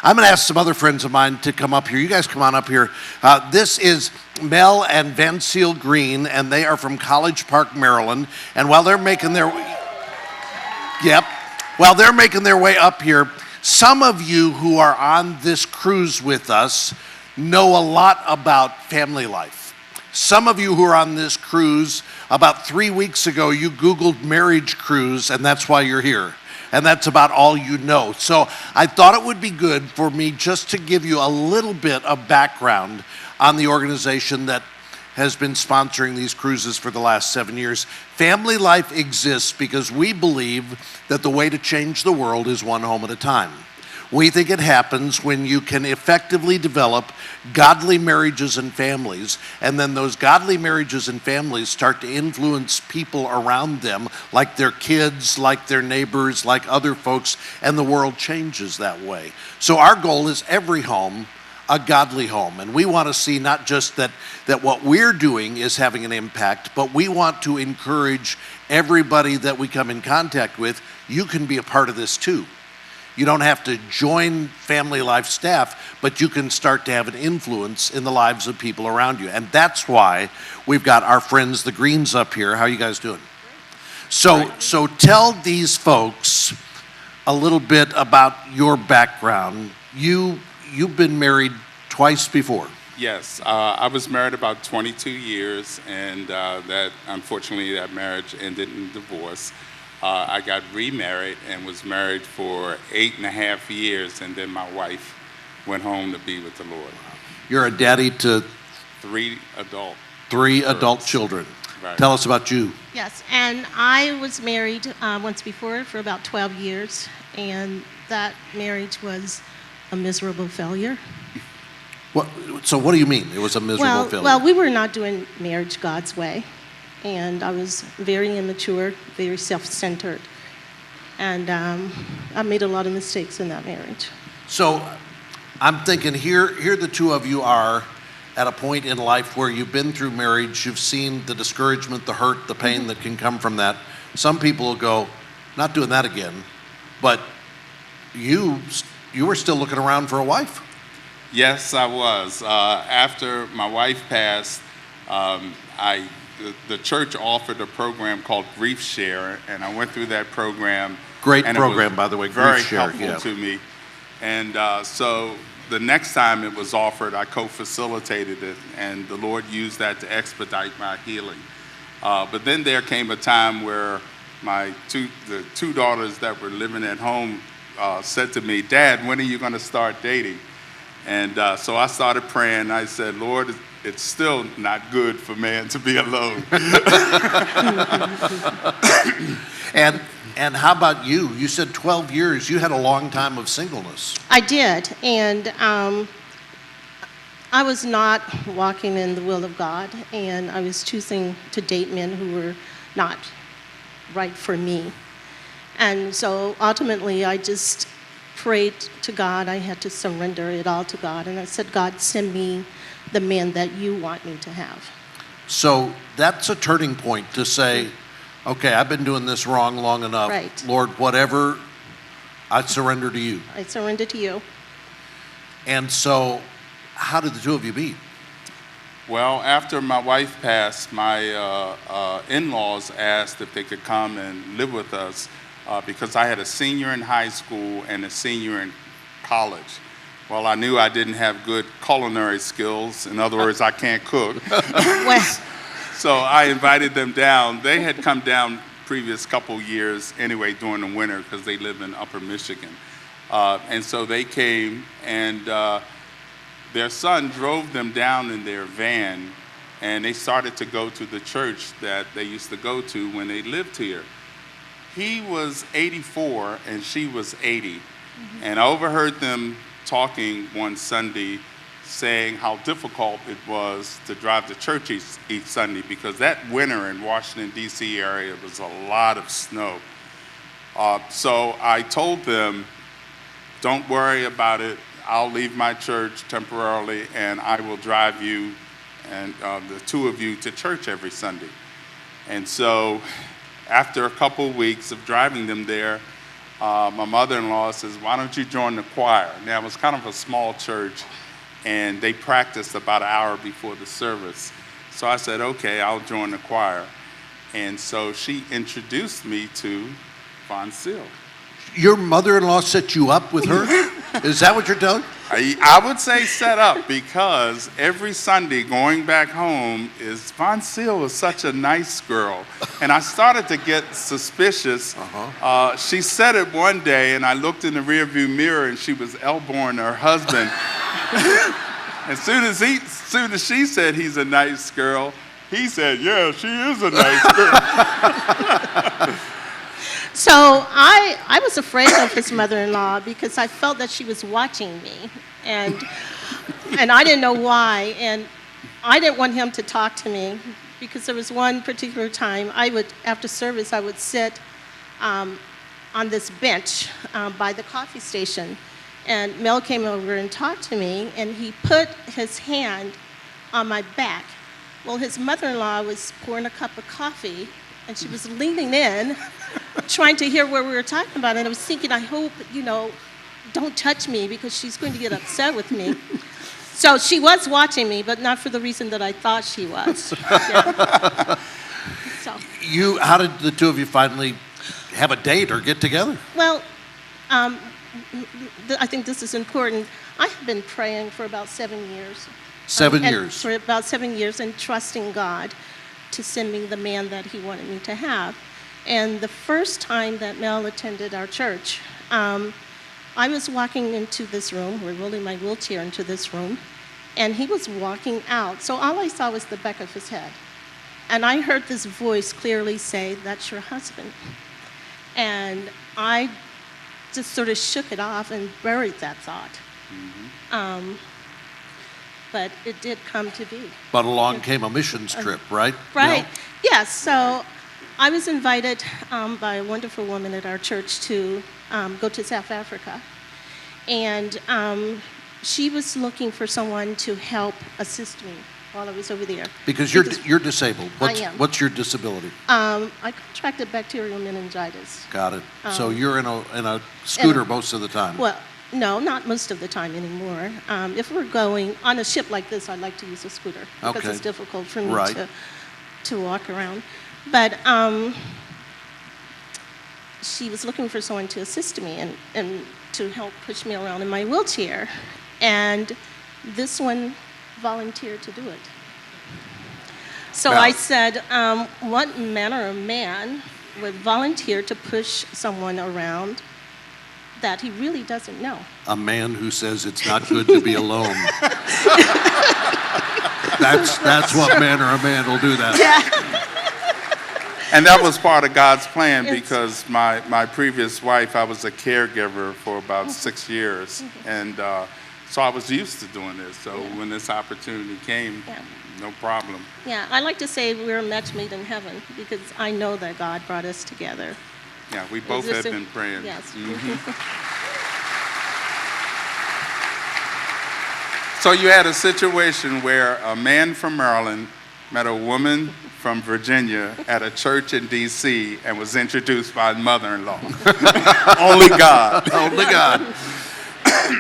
I'm going to ask some other friends of mine to come up here. You guys come on up here. This is Mel and Voncille Greene, and they are from College Park, Maryland. And while they're making their way up here, some of you who are on this cruise with us know a lot about FamilyLife. Some of you who are on this cruise, about 3 weeks ago, you Googled marriage cruise, and that's why you're here. And that's about all you know. So I thought it would be good for me just to give you a little bit of background on the organization that has been sponsoring these cruises for the last 7 years. FamilyLife exists because we believe that the way to change the world is one home at a time. We think it happens when you can effectively develop godly marriages and families, and then those godly marriages and families start to influence people around them, like their kids, like their neighbors, like other folks, and the world changes that way. So our goal is every home, a godly home. And we want to see not just that what we're doing is having an impact, but we want to encourage everybody that we come in contact with, you can be a part of this too. You don't have to join FamilyLife staff, but you can start to have an influence in the lives of people around you. And that's why we've got our friends, the Greenes, up here. How are you guys doing? So tell these folks a little bit about your background. You've been married twice before. Yes, I was married about 22 years, and unfortunately that marriage ended in divorce. I got remarried and was married for 8.5 years, and then my wife went home to be with the Lord. You're a daddy to three adult children. Right. Tell us about you. Yes, and I was married once before for about 12 years, and that marriage was a miserable failure. So what do you mean it was a miserable failure? Well, we were not doing marriage God's way. And I was very immature, very self-centered. And I made a lot of mistakes in that marriage. So I'm thinking here the two of you are at a point in life where you've been through marriage, you've seen the discouragement, the hurt, the pain that can come from that. Some people will go, not doing that again. But you were still looking around for a wife. Yes, I was. After my wife passed, the church offered a program called Grief Share, and I went through that program. Great program, by the way. Very helpful to me. And so the next time it was offered, I co-facilitated it, and the Lord used that to expedite my healing. But then there came a time where the two daughters that were living at home said to me, "Dad, when are you going to start dating?" And so I started praying. I said, "Lord, it's still not good for man to be alone." And how about you? You said 12 years. You had a long time of singleness. I did, and I was not walking in the will of God, and I was choosing to date men who were not right for me. And so ultimately, I just prayed to God. I had to surrender it all to God, and I said, "God, send me the man that you want me to have." So that's a turning point to say, okay, I've been doing this wrong long enough. Right. Lord, whatever, I surrender to you. I surrender to you. And so how did the two of you meet? Well, after my wife passed, my in-laws asked if they could come and live with us because I had a senior in high school and a senior in college. Well, I knew I didn't have good culinary skills. In other words, I can't cook. So I invited them down. They had come down previous couple years anyway during the winter because they live in Upper Michigan. And so they came, and their son drove them down in their van, and they started to go to the church that they used to go to when they lived here. He was 84 and she was 80. And I overheard them talking one Sunday saying how difficult it was to drive to church each Sunday because that winter in Washington, D.C. area was a lot of snow. So I told them, "Don't worry about it. I'll leave my church temporarily and I will drive you and the two of you to church every Sunday." And so after a couple weeks of driving them there, my mother-in-law says, "Why don't you join the choir?" Now, it was kind of a small church, and they practiced about an hour before the service. So I said, "Okay, I'll join the choir." And so she introduced me to Voncille. Your mother-in-law set you up with her? Is that what you're telling? I would say set up, because every Sunday going back home Voncille is such a nice girl. And I started to get suspicious. She said it one day, and I looked in the rearview mirror, and she was elbowing her husband. As soon as she said he's a nice girl, he said, "Yeah, she is a nice girl." So I was afraid of his mother-in-law because I felt that she was watching me, and I didn't know why, and I didn't want him to talk to me because there was one particular time after service, I would sit on this bench by the coffee station, and Mel came over and talked to me, and he put his hand on my back. Well, his mother-in-law was pouring a cup of coffee, and she was leaning in, trying to hear what we were talking about. And I was thinking, I hope, don't touch me because she's going to get upset with me. So she was watching me, but not for the reason that I thought she was. Yeah. So. How did the two of you finally have a date or get together? Well, I think this is important. I have been praying for about 7 years. 7 years. For about 7 years, and trusting God to send me the man that he wanted me to have. And the first time that Mel attended our church, I was walking into this room, we're rolling my wheelchair into this room, and he was walking out. So all I saw was the back of his head. And I heard this voice clearly say, "That's your husband." And I just sort of shook it off and buried that thought. But it did come to be. But along came a missions trip, right? Right. Mel? Yes. So I was invited by a wonderful woman at our church to go to South Africa. And she was looking for someone to help assist me while I was over there. Because you're disabled. I am. What's your disability? I contracted bacterial meningitis. Got it. So you're in a scooter most of the time. Well, no, not most of the time anymore. If we're going on a ship like this, I like to use a scooter because Okay. it's difficult for me Right. to walk around. But she was looking for someone to assist me and to help push me around in my wheelchair. And this one volunteered to do it. So Now- I said, what manner of man would volunteer to push someone around that he really doesn't know? A man who says it's not good to be alone. That's what manner of man will do that. And that was part of God's plan, Yes. because my previous wife, I was a caregiver for about 6 years. And so I was used to doing this. So when this opportunity came, Yeah. no problem. Yeah, I like to say we're a match made in heaven because I know that God brought us together. Yeah, we both Is have this been praying. Yes. So you had a situation where a man from Maryland met a woman from Virginia at a church in D.C. and was introduced by mother-in-law. Only God. Only God.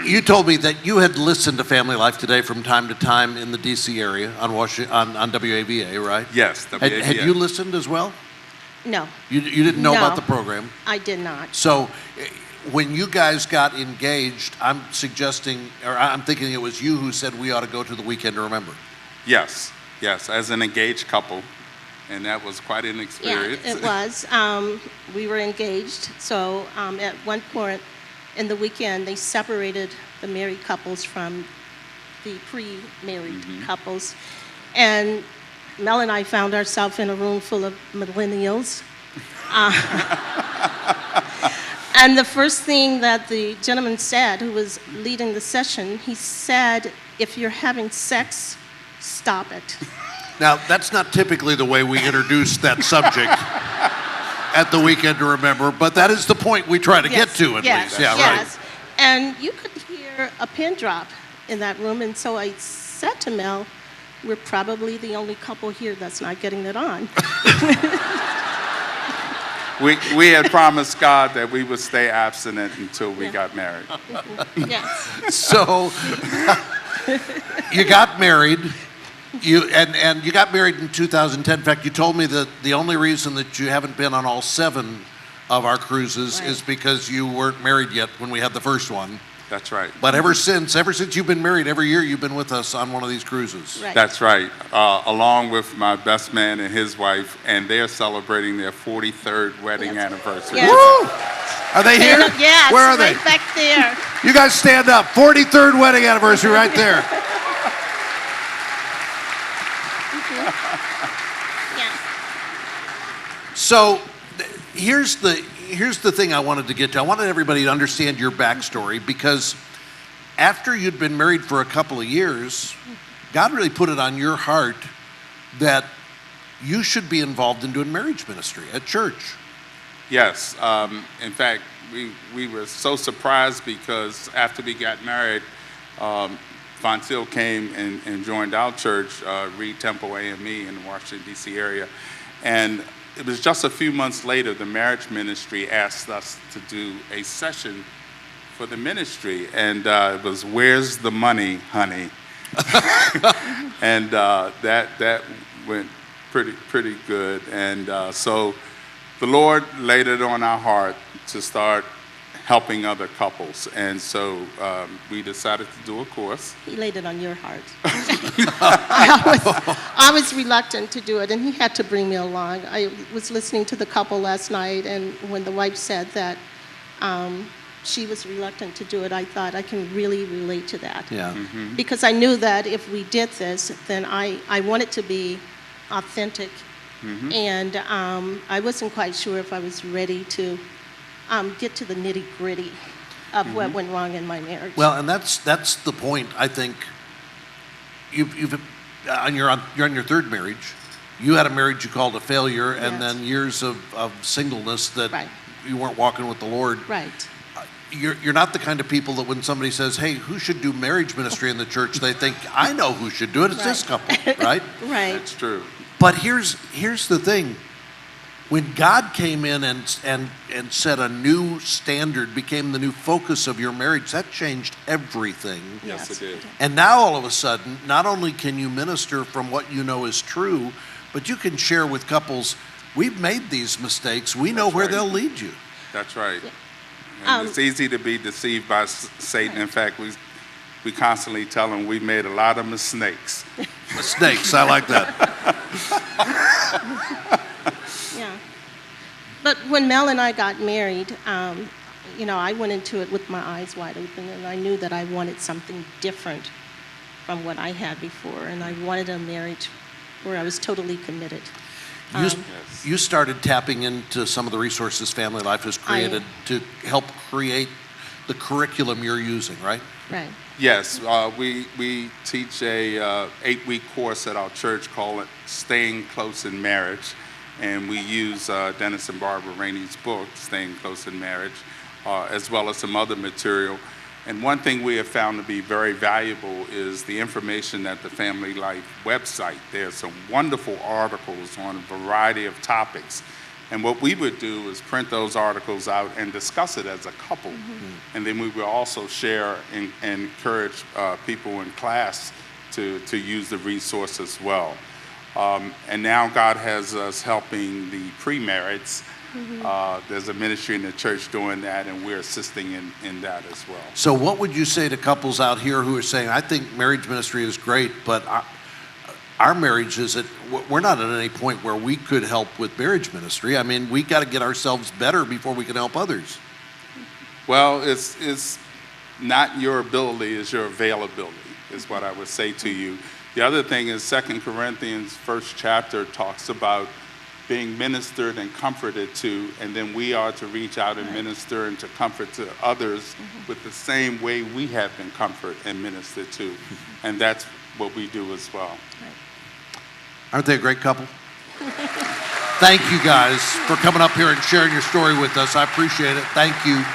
You told me that you had listened to Family Life Today from time to time in the D.C. area on WAVA, right? Yes, WAVA. Had you listened as well? No, You didn't know No. about the program? I did not. So when you guys got engaged, I'm thinking it was you who said we ought to go to the Weekend to Remember. Yes, as an engaged couple. And that was quite an experience. Yeah, it was. We were engaged. So at one point in the weekend, they separated the married couples from the pre-married couples. And Mel and I found ourselves in a room full of millennials. And the first thing that the gentleman said, who was leading the session, he said, "If you're having sex, stop it." Now, that's not typically the way we introduce that subject at the Weekend to Remember, but that is the point we try to get to at least. Yeah, right. Yes. And you could hear a pin drop in that room, and so I said to Mel, "We're probably the only couple here that's not getting it on." we had promised God that we would stay abstinent until we got married. Yes. So you got married. And you got married in 2010. In fact, you told me that the only reason that you haven't been on all 7 of our cruises Right. is because you weren't married yet when we had the first one. That's right. But ever since you've been married, every year you've been with us on one of these cruises. Right. That's right. Along with my best man and his wife, and they're celebrating their 43rd wedding Yes. anniversary. Yes. Woo! Are they here? Yes, Where are right they? back there. You guys stand up. 43rd wedding anniversary right there. Yes. So here's the thing I wanted to get to. I wanted everybody to understand your backstory, because after you'd been married for a couple of years, God really put it on your heart that you should be involved in doing marriage ministry at church. Yes. In fact, we were so surprised because after we got married, Voncille came and joined our church, Reed Temple AME in the Washington, D.C. area. And it was just a few months later, the marriage ministry asked us to do a session for the ministry. And it was, "Where's the money, honey?" And that went pretty good. And so the Lord laid it on our heart to start helping other couples. And so we decided to do a course. He laid it on your heart. I was reluctant to do it, and he had to bring me along. I was listening to the couple last night, and when the wife said that she was reluctant to do it, I thought I can really relate to that. Yeah. Because I knew that if we did this, then I want it to be authentic. And I wasn't quite sure if I was ready to get to the nitty-gritty of what went wrong in my marriage. Well, and that's the point. I think you're on your 3rd marriage. You had a marriage you called a failure, and Yes. then years of singleness that Right. you weren't walking with the Lord. Right. You're not the kind of people that when somebody says, "Hey, who should do marriage ministry in the church?" they think, "I know who should do it. It's this couple," right? Right. That's true. But here's the thing. When God came in and set a new standard, became the new focus of your marriage, that changed everything. Yes, it did. And now all of a sudden, not only can you minister from what you know is true, but you can share with couples, "We've made these mistakes. We know That's where right. they'll lead you." That's right. And it's easy to be deceived by Satan. In fact, we constantly tell him we made a lot of mistakes. Mistakes, I like that. Yeah. But when Mel and I got married, I went into it with my eyes wide open, and I knew that I wanted something different from what I had before, and I wanted a marriage where I was totally committed. You started tapping into some of the resources Family Life has created to help create the curriculum you're using, right? Right. Yes, we teach a 8-week course at our church called Staying Close in Marriage, and we use Dennis and Barbara Rainey's book, Staying Close in Marriage, as well as some other material. And one thing we have found to be very valuable is the information at the Family Life website. There's some wonderful articles on a variety of topics. And what we would do is print those articles out and discuss it as a couple. And then we will also share and encourage people in class to use the resource as well. And now God has us helping the pre-marrieds. There's a ministry in the church doing that, and we're assisting in that as well. So what would you say to couples out here who are saying, "I think marriage ministry is great, but our marriage we're not at any point where we could help with marriage ministry. I mean, we got to get ourselves better before we can help others." Well, it's not your ability, it's your availability, is what I would say to you. The other thing is 2 Corinthians 1st chapter talks about being ministered and comforted to, and then we are to reach out and minister and to comfort to others with the same way we have been comforted and ministered to. And that's what we do as well. Aren't they a great couple? Thank you guys for coming up here and sharing your story with us. I appreciate it. Thank you.